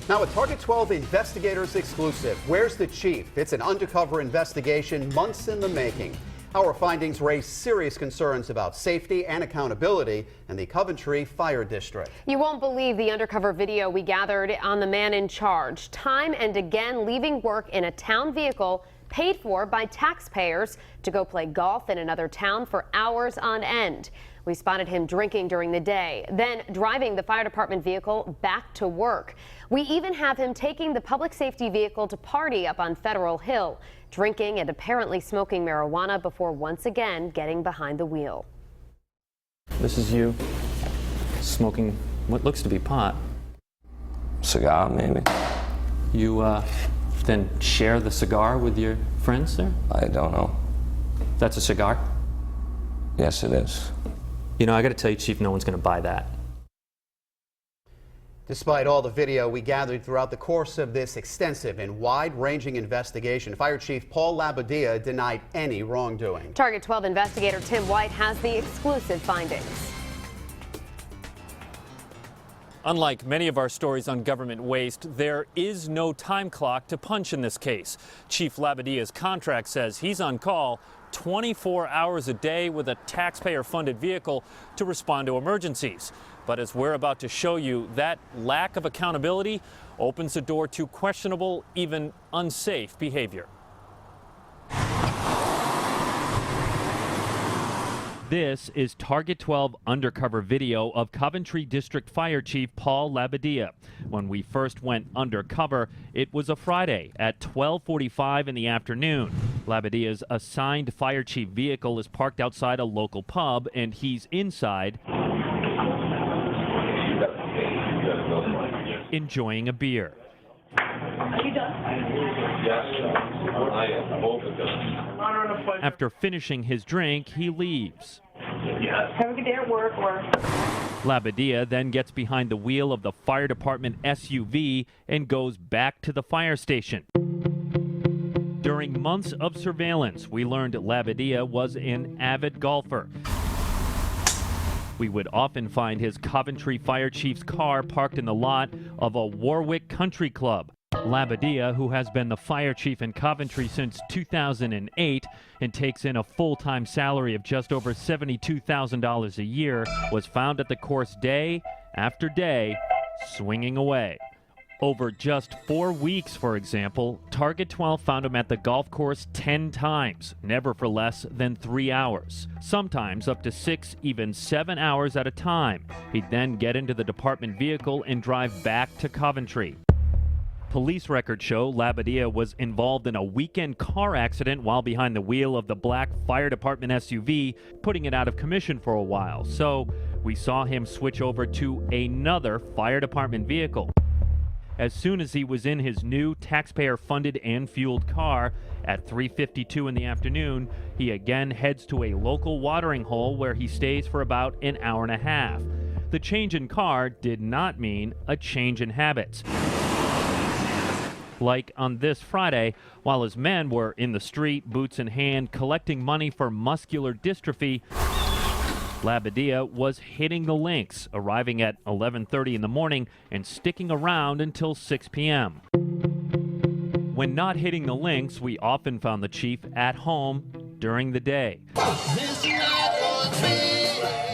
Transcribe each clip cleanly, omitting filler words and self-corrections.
Now, a Target 12 investigators exclusive. Where's the chief? It's an undercover investigation, months in the making. Our findings raise serious concerns about safety and accountability in the Coventry Fire District. You won't believe the undercover video we gathered on the man in charge. Time and again leaving work in a town vehicle paid for by taxpayers to go play golf in another town for hours on end. We spotted him drinking during the day, then driving the fire department vehicle back to work. We even have him taking the public safety vehicle to party up on Federal Hill, drinking and apparently smoking marijuana before once again getting behind the wheel. This is you smoking what looks to be pot. Cigar, maybe. You then share the cigar with your friends there? I don't know. That's a cigar? Yes, it is. You know, I got to tell you, Chief, no one's going to buy that. Despite all the video we gathered throughout the course of this extensive and wide-ranging investigation, Fire Chief Paul Labadia denied any wrongdoing. Target 12 investigator Tim White has the exclusive findings. Unlike many of our stories on government waste, there is no time clock to punch in this case. Chief Labadia's contract says he's on call 24 hours a day with a taxpayer-funded vehicle to respond to emergencies. But as we're about to show you, that lack of accountability opens the door to questionable, even unsafe behavior. This is Target 12 undercover video of Coventry District Fire Chief Paul Labadia. When we first went undercover, it was a Friday at 12:45 in the afternoon. Labadia's assigned fire chief vehicle is parked outside a local pub, and he's inside enjoying a beer. Are you done? Yes, I am. Both of them. After finishing his drink, he leaves. Yes. Have a good day at work. Labadia then gets behind the wheel of the fire department SUV and goes back to the fire station. During months of surveillance, we learned Labadia was an avid golfer. We would often find his Coventry Fire Chief's car parked in the lot of a Warwick Country Club. Labadia, who has been the fire chief in Coventry since 2008 and takes in a full-time salary of just over $72,000 a year, was found at the course day after day, swinging away. Over just 4 weeks, for example, Target 12 found him at the golf course 10 times, never for less than 3 hours. Sometimes up to 6, even 7 hours at a time. He'd then get into the department vehicle and drive back to Coventry. Police records show Labadia was involved in a weekend car accident while behind the wheel of the black fire department SUV, putting it out of commission for a while. So we saw him switch over to another fire department vehicle. As soon as he was in his new taxpayer-funded and fueled car at 3:52 in the afternoon, he again heads to a local watering hole where he stays for about an hour and a half. The change in car did not mean a change in habits. Like on this Friday, while his men were in the street, boots in hand, collecting money for muscular dystrophy, Labadia was hitting the links, arriving at 11:30 in the morning and sticking around until 6 p.m. When not hitting the links, we often found the chief at home during the day.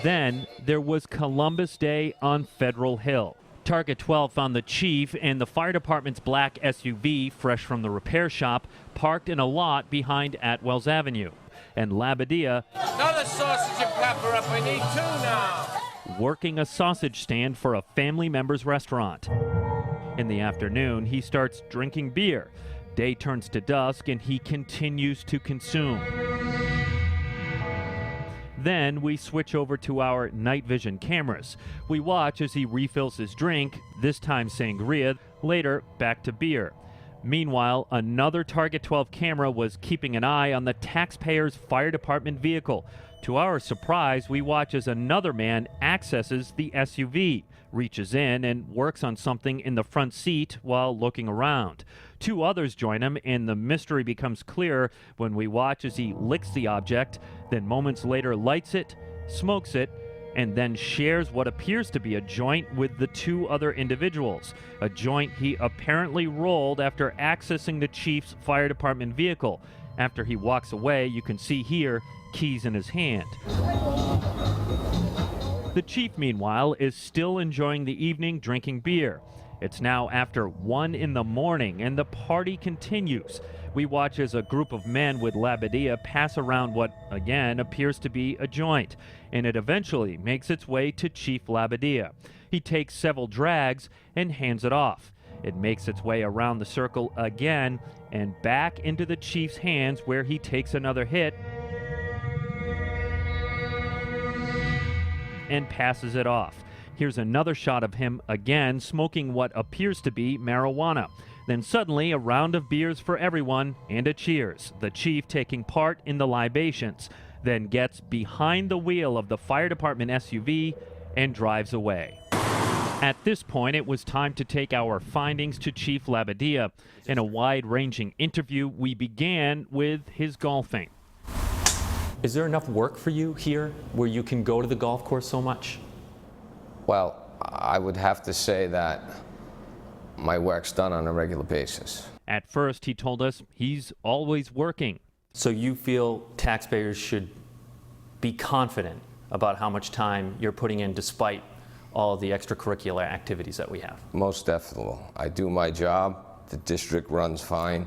Then there was Columbus Day on Federal Hill. Target 12 found the chief and the fire department's black SUV, fresh from the repair shop, parked in a lot behind Atwells Avenue. And Labadia, another sausage and pepper up, I need 2 now. Working a sausage stand for a family member's restaurant. In the afternoon, he starts drinking beer. Day turns to dusk and he continues to consume. Then we switch over to our night vision cameras. We watch as he refills his drink, this time sangria, later back to beer. Meanwhile, another Target 12 camera was keeping an eye on the taxpayer's fire department vehicle. To our surprise, we watch as another man accesses the SUV, reaches in and works on something in the front seat while looking around. 2 others join him, and the mystery becomes clearer when we watch as he licks the object, then moments later lights it, smokes it, and then shares what appears to be a joint with the two other individuals, a joint he apparently rolled after accessing the chief's fire department vehicle. After he walks away, you can see here keys in his hand. The chief, meanwhile, is still enjoying the evening drinking beer. It's now after 1 in the morning and the party continues. We watch as a group of men with Labadia pass around what, again, appears to be a joint, and it eventually makes its way to Chief Labadia. He takes several drags and hands it off. It makes its way around the circle again and back into the chief's hands, where he takes another hit and passes it off. Here's another shot of him again smoking what appears to be marijuana. Then suddenly a round of beers for everyone and a cheers, the chief taking part in the libations, then gets behind the wheel of the fire department SUV and drives away. At this point, it was time to take our findings to Chief Labadia. In a wide-ranging interview, we began with his golfing. Is there enough work for you here where you can go to the golf course so much? Well, I would have to say that my work's done on a regular basis. At first, he told us he's always working. So you feel taxpayers should be confident about how much time you're putting in despite all the extracurricular activities that we have? Most definitely. I do my job. The district runs fine.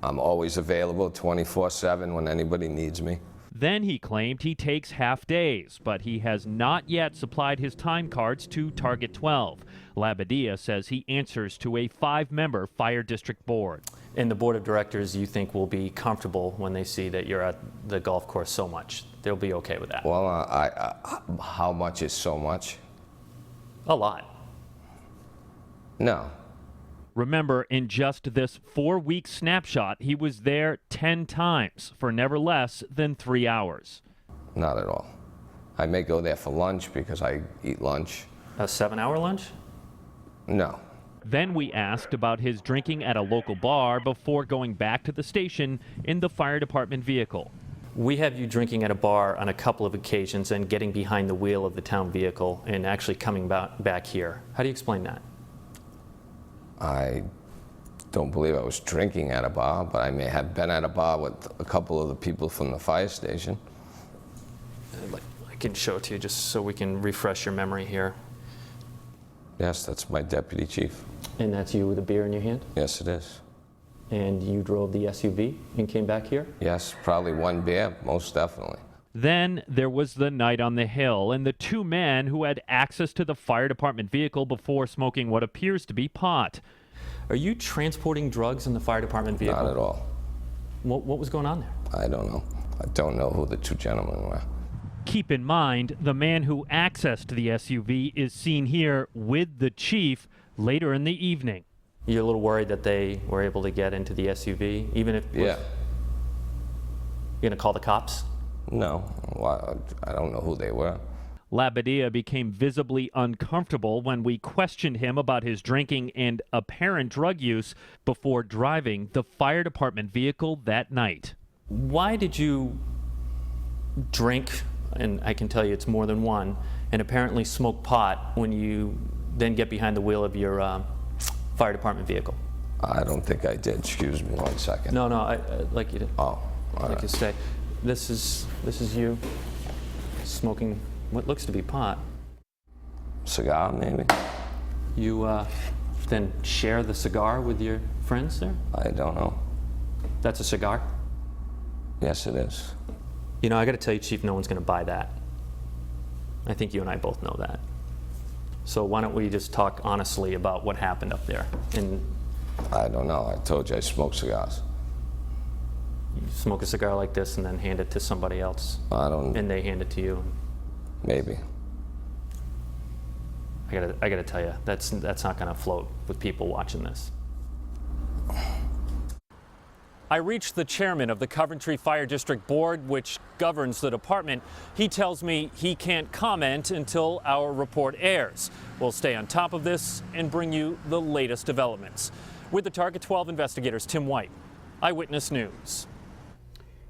I'm always available 24/7 when anybody needs me. Then he claimed he takes half days, but he has not yet supplied his time cards to Target 12. Labadia says he answers to a 5-member fire district board. And the board of directors, you think, will be comfortable when they see that you're at the golf course so much? They'll be okay with that? Well, how much is so much? A lot. No. Remember, in just this 4-week snapshot, he was there 10 times for never less than 3 hours. Not at all. I may go there for lunch because I eat lunch. A 7-hour lunch? No. Then we asked about his drinking at a local bar before going back to the station in the fire department vehicle. We have you drinking at a bar on a couple of occasions and getting behind the wheel of the town vehicle and actually coming back here. How do you explain that? I don't believe I was drinking at a bar, but I may have been at a bar with a couple of the people from the fire station. I can show it to you just so we can refresh your memory here. Yes, that's my deputy chief. And that's you with a beer in your hand? Yes, it is. And you drove the SUV and came back here? Yes, probably one beer, most definitely. Then there was the night on the hill and the 2 men who had access to the fire department vehicle before smoking what appears to be pot. Are you transporting drugs in the fire department vehicle? Not at all. What was going on there? I don't know. I don't know who the 2 gentlemen were. Keep in mind, the man who accessed the SUV is seen here with the chief later in the evening. You're a little worried that they were able to get into the SUV, even if... Yeah. You're going to call the cops? No, well, I don't know who they were. Labadia became visibly uncomfortable when we questioned him about his drinking and apparent drug use before driving the fire department vehicle that night. Why did you drink, and I can tell you it's more than one, and apparently smoke pot when you then get behind the wheel of your fire department vehicle? I don't think I did. Excuse me 1 second. No, I'd like you to. Oh, I'd like you to stay. This is you smoking what looks to be pot. Cigar, maybe? You then share the cigar with your friends there? I don't know. That's a cigar? Yes, it is. You know, I got to tell you, Chief, no one's going to buy that. I think you and I both know that. So why don't we just talk honestly about what happened up there? And I don't know. I told you I smoke cigars. you smoke a cigar like this and then hand it to somebody else, I don't. and they hand it to you. Maybe. I gotta tell you, that's not going to float with people watching this. I reached the chairman of the Coventry Fire District Board, which governs the department. He tells me he can't comment until our report airs. We'll stay on top of this and bring you the latest developments. With the Target 12 investigators, Tim White, Eyewitness News.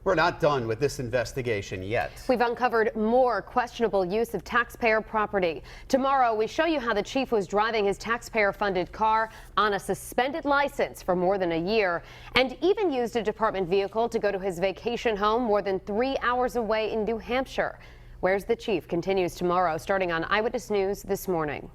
We're not done with this investigation yet. We've uncovered more questionable use of taxpayer property. Tomorrow, we show you how the chief was driving his taxpayer-funded car on a suspended license for more than a year, and even used a department vehicle to go to his vacation home more than 3 hours away in New Hampshire. Where's the Chief continues tomorrow, starting on Eyewitness News this morning.